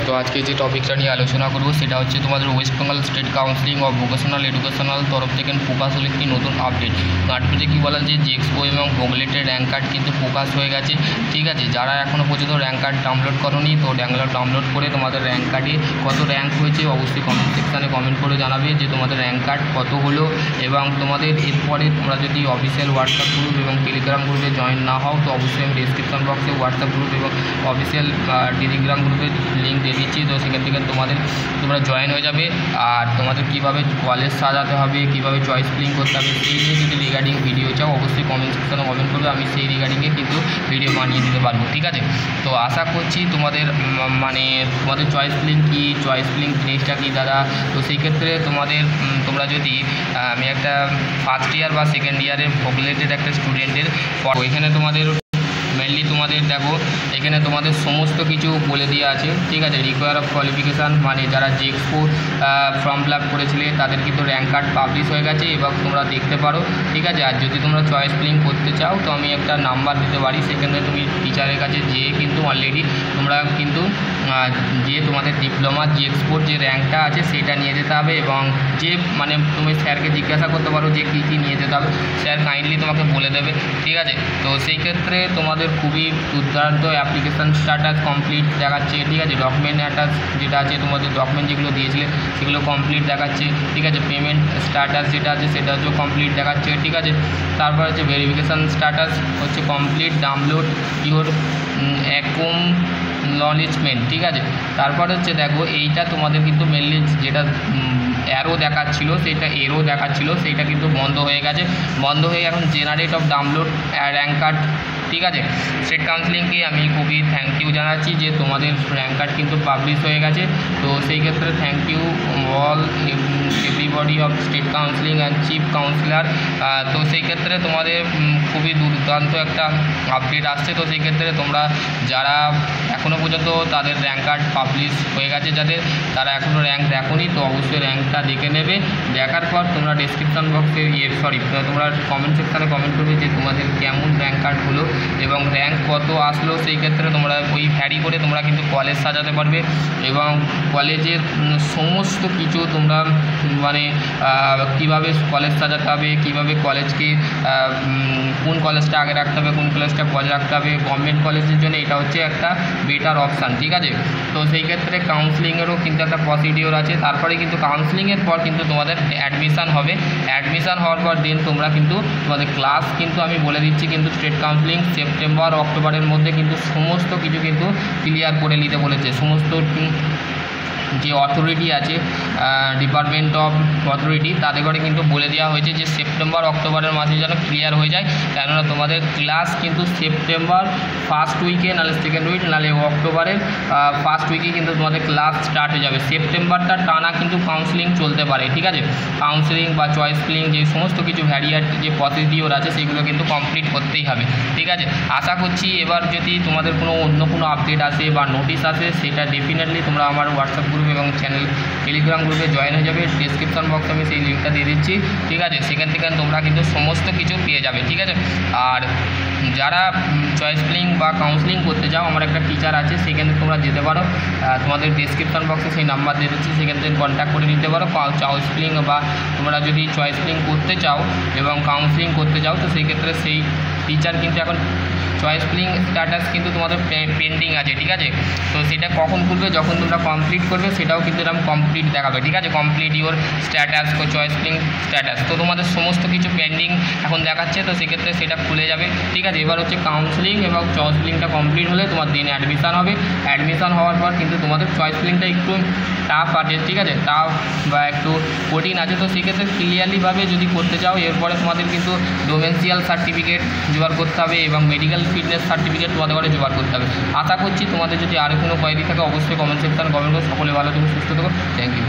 তো আজকে যে টপিকটা নিয়ে আলোচনা করব সেটা হচ্ছে তোমাদের West Bengal state counselling of vocational educational তরফ থেকে প্রকাশ হলো একটি নতুন আপডেট। আপডেটে কী বলা যে জেএক্সপো এবং ভোগলেটের র্যাঙ্ক কার্ড কিন্তু প্রকাশ হয়ে গেছে। ঠিক আছে, যারা এখনও পর্যন্ত র্যাঙ্ক কার্ড ডাউনলোড করোনি তো ডাউনলোড করে তোমাদের র্যাঙ্ক কার্ডে কত র্যাঙ্ক হয়েছে অবশ্যই কমেন্ট সেকশানে কমেন্ট করে জানাবে যে তোমাদের র্যাঙ্ক কার্ড কত হলো। এবং তোমাদের এরপরে তোমরা যদি অফিসিয়াল হোয়াটসঅ্যাপ গ্রুপ এবং টেলিগ্রাম গ্রুপে জয়েন না হও তো অবশ্যই আমি ডিসক্রিপশন বক্সে হোয়াটসঅ্যাপ গ্রুপ এবং অফিসিয়াল টেলিগ্রাম গ্রুপের লিঙ্ক দিয়ে দিচ্ছি। তো সেখান থেকে তোমরা জয়েন হয়ে যাবে। আর তোমাদের কীভাবে কলেজ সাজাতে হবে, কীভাবে চয়েস ফিলিং করতে হবে সেই নিয়ে যদি রিগার্ডিং ভিডিও চাও অবশ্যই কমেন্ট সেকশনে কমেন্ট করবে, আমি সেই রিগার্ডিংয়ে কিন্তু ভিডিও বানিয়ে দিতে পারবো। ঠিক আছে, তো আশা করছি তোমাদের চয়েস ফিলিং কী, চয়েস ফিলিং জিনিসটা কী দাদা। তো সেই ক্ষেত্রে তোমরা যদি আমি একটা ফার্স্ট ইয়ার বা সেকেন্ড ইয়ারের ভোগলেটের একটা স্টুডেন্টের এখানে তোমাদের মেনলি তোমাদের দেখো এখানে তোমাদের সমস্ত কিছু বলে দেওয়া আছে। ঠিক আছে, রিকোয়ার অফ কোয়ালিফিকেশান মানে যারা জেএক্সপো ফর্ম ফিল আপ করেছিলে তাদের কিন্তু র্যাঙ্ক কার্ড পাবলিশ হয়ে গেছে এবং তোমরা দেখতে পারো। ঠিক আছে, আর যদি তোমরা চয়েস ফিলিং করতে চাও তো আমি একটা নাম্বার দিতে পারি, সেখানে তুমি টিচারের কাছে যেয়ে কিন্তু অলরেডি তোমরা কিন্তু যে তোমাদের ডিপ্লোমা জেএক্সপোর যে র্যাঙ্কটা আছে সেটা নিয়ে যেতে হবে এবং যে তুমি স্যারকে জিজ্ঞাসা করতে পারো যে কী কী নিয়ে যেতে হবে, স্যার কাইন্ডলি তোমাকে বলে দেবে। ঠিক আছে, তো সেই ক্ষেত্রে তোমাদের খুবই দুর্দান্ত অ্যাপ্লিকেশান স্ট্যাটাস কমপ্লিট দেখাচ্ছে। ঠিক আছে, ডকুমেন্ট অ্যাটাচ যেটা আছে তোমাদের ডকুমেন্ট যেগুলো দিয়েছিলে সেগুলো কমপ্লিট দেখাচ্ছে। ঠিক আছে, পেমেন্ট স্ট্যাটাস যেটা আছে সেটা হচ্ছে কমপ্লিট দেখাচ্ছে। ঠিক আছে, তারপর হচ্ছে ভেরিফিকেশান স্ট্যাটাস হচ্ছে কমপ্লিট, ডাউনলোড ইওর অ্যাকনলেজমেন্ট। ঠিক আছে, তারপর হচ্ছে দেখো এইটা তোমাদের কিন্তু মেনলি যেটা অ্যারো দেখাচ্ছিল সেইটা কিন্তু বন্ধ হয়ে গেছে, বন্ধ হয়ে এখন generate of download rank card. ঠিক আছে, স্টেট কাউন্সিলিংকে আমি খুবই থ্যাংক ইউ জানাচ্ছি যে তোমাদের র্যাঙ্ক কার্ড কিন্তু পাবলিশ হয়ে গেছে। তো সেই ক্ষেত্রে thank you all everybody of state counselling and chief counsellor. তো সেই ক্ষেত্রে তোমাদের খুবই দুর্দান্ত একটা আপডেট আসছে। তো সেই ক্ষেত্রে তোমরা যারা এখনও পর্যন্ত তাদের র্যাঙ্ক কার্ড পাবলিশ হয়ে গেছে তারা এখনও র্যাঙ্ক দেখোনি তো অবশ্যই র্যাঙ্কটা দেখে নেবে। দেখার পর তোমরা ডিসক্রিপশন বক্সে তোমরা কমেন্ট সেকশানে কমেন্ট করবে যে তোমাদের কেমন র্যাঙ্ক কার্ড হলো এবং র্যাঙ্ক কত আসলো। সেই ক্ষেত্রে তোমরা ওই ভ্যারি করে তোমরা কিন্তু কলেজ সাজাতে পারবে এবং কলেজের সমস্ত কিছু তোমরা কীভাবে কলেজ সাজাতে হবে, কীভাবে কলেজকে কোন কলেজটা আগে রাখতে হবে, কোন কলেজটা পরে রাখতে হবে, গভর্নমেন্ট কলেজের জন্য এটা হচ্ছে একটা বেটার অপশান। ঠিক আছে, তো সেই ক্ষেত্রে কাউন্সিলিংয়েরও কিন্তু একটা প্রসিডিওর আছে। তারপরে কিন্তু কাউন্সিলিংয়ের পর কিন্তু তোমাদের অ্যাডমিশান হবে, অ্যাডমিশান হওয়ার পর দেন তোমরা কিন্তু তোমাদের ক্লাস কিন্তু আমি বলে দিচ্ছি কিন্তু স্টেট কাউন্সিলিং সেপ্টেম্বর অক্টোবরের মধ্যে কিন্তু সমস্ত কিছু কিন্তু ক্লিয়ার করে নিতে বলেছে। সমস্ত যে অথরিটি আছে ডিপার্টমেন্ট অফ অথরিটি তাদের করে কিন্তু বলে দেওয়া হয়েছে যে সেপ্টেম্বর অক্টোবরের মাসে যেন ক্লিয়ার হয়ে যায়, কেননা তোমাদের ক্লাস কিন্তু সেপ্টেম্বর ফার্স্ট উইকে নাহলে সেকেন্ড উইক নাহলে অক্টোবরের ফার্স্ট উইকে কিন্তু তোমাদের ক্লাস স্টার্ট হয়ে যাবে। সেপ্টেম্বরটা টানা কিন্তু কাউন্সিলিং চলতে পারে। ঠিক আছে, কাউন্সিলিং বা চয়েস ফিলিং যে সমস্ত কিছু যে প্রসিডিওর আছে সেগুলো কিন্তু কমপ্লিট করতেই হবে। ঠিক আছে, আশা করছি এবার যদি তোমাদের অন্য কোনো আপডেট আসে বা নোটিশ আসে সেটা ডেফিনেটলি তোমরা আমার হোয়াটসঅ্যাপ গ্রুপ এবং চ্যানেল টেলিগ্রাম গ্রুপে জয়েন হয়ে যাবে। ডিসক্রিপশন বক্সে আমি সেই লিঙ্কটা দিয়ে দিচ্ছি। ঠিক আছে, সেখান থেকে তোমরা কিন্তু সমস্ত কিছু পেয়ে যাবে। ঠিক আছে, আর যারা চয়েস ফিলিং বা কাউন্সিলিং করতে চাও আমার একটা টিচার আছে, সেখানে তোমরা যেতে পারো, তোমাদের ডিসক্রিপশন বক্সে সেই নাম্বার দিয়ে দিচ্ছি, সেখান থেকে কন্ট্যাক্ট করে নিতে পারো। চয়েস ফিলিং বা তোমরা যদি চয়েস ফিলিং করতে চাও এবং কাউন্সিলিং করতে চাও তো সেই ক্ষেত্রে সেই টিচার কিন্তু এখন চয়েস ফিলিং স্ট্যাটাস কিন্তু তোমাদের পেন্ডিং আছে। ঠিক আছে, তো সেটা কখন খুলবে, যখন তোমরা কমপ্লিট করবে সেটাও কিন্তু এরকম কমপ্লিট দেখাবে। ঠিক আছে, complete your status choice filling status, তো তোমাদের সমস্ত কিছু পেন্ডিং এখন দেখাচ্ছে, তো সেক্ষেত্রে সেটা খুলে যাবে। ঠিক আছে, এবার হচ্ছে কাউন্সিলিং এবং চয়েস ফিলিংটা কমপ্লিট হলে তোমার দিন অ্যাডমিশান হবে। অ্যাডমিশান হওয়ার পর কিন্তু তোমাদের চয়েস ফিলিংটা একটু টাফ আছে। ঠিক আছে, টাফ বা একটু কঠিন আছে, তো সেক্ষেত্রে ক্লিয়ারলিভাবে যদি করতে চাও এরপরে তোমাদের কিন্তু ডোমেন্সিয়াল সার্টিফিকেট জোগাড় করতে হবে এবং মেডিকেল ফিটনেস সার্টিফিকেট তোমাদের করে জোগাড় করতে হবে। আশা করছি তোমাদের যদি আরও কোনো কোয়ারি থাকে অবশ্যই কমেন্ট সেকশানে কমেন্ট করো। সকলে ভালো থেকো, সুস্থ থেকো, থ্যাংক ইউ।